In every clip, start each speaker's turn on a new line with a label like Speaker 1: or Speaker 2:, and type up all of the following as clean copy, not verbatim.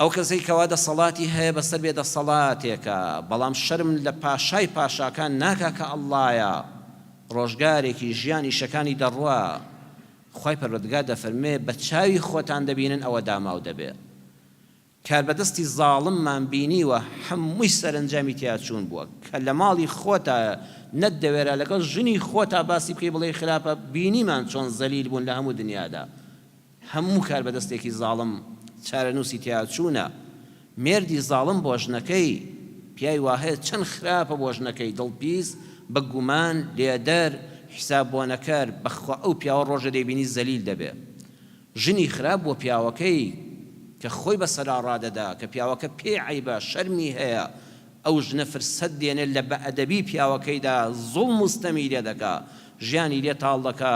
Speaker 1: ئەو کەسەی کەوا دەسەڵاتی هەیە بەسەر بێدەسەڵاتێکە بەڵام شەرم لە پاشای پاشاکان ناکا کە ئەڵڵایە ڕۆژگارێکی ژیانی شەکانی دەڕوا خی پەروەردگار دەفەرمێ بە چاوی خۆتان دەبینن ئەوە داماو دەبێ کاربەدەستی زاڵممان بینیوە هەمووی سەرنجامی تیاچوون بووە کە لە ماڵی خۆتە نەتدەوێرە لەگەڵ ژنی خۆتا باسی بکەی بڵێ خراپە بینیمان چۆن زەلیل بوون لە هەموو دنیادا هەموو کاربەدەستێکی زاڵم چارەنووسی تیاچوونە مێردی زاڵم بۆ ژنەکەی پیاوی وهەیە چەند خراپە بۆ ژنەکەی دڵپیس بە گومان لێدەر حساب بۆ نەکەر بەخوا ئەو پیاوە ڕۆژە دەیبینی زەلیل دەبێ ژنی خراپ بۆ پیاوەکەی کە خۆی بەسەرا ڕادەدا کە پیاوەکە پێی عەیبە شەرمی هەیە ئەو ژنە فرسەت دێنێت لە بەئەدەبی پیاوەکەیدا زوڵم مستەمی لێ دەکا ژیانی لێ تاڵ دەکا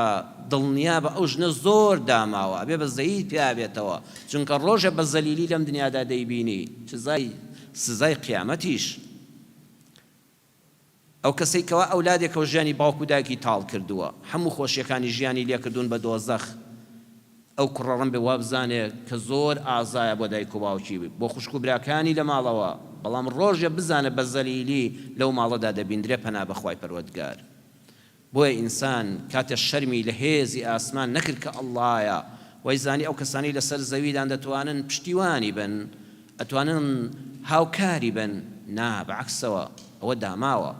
Speaker 1: دڵنیا بە ئەو ژنە زۆر داماوە ئەبێ بە زەید پیا بێتەوە چونکە ڕۆژە بە زەلیلی لەم دنیادا دەیبینی سزای قیامەتیش ئەو کەسەی کەوا ئەولادێکەوە ژیانی باوکو دایکی تاڵ کردووە هەموو خۆشیەکانی ژیانی لێ کردوون بە دۆزەخ ئەو کوڕەڕەم بێ وابزانێ کە زۆر ئازایە بۆ دایک و باوکی بۆ خوشک و براکانی لە ماڵەوە بەڵام ڕۆژێ بزانە بە زەلیلی لەو ماڵەدا دەبیندرێ پەنا بەخوای پەروەردگار بۆیە ئینسان کاتێ شەرمی لە هێزی ئاسمان نەکرد کە ئەڵڵایە وای زانی ئەو کەسانی لەسەر زەویدان دەتوانن پشتیوانی بن ئەتوانن هاوکاری بن نا بەعەکسەوە ئەوە داماوە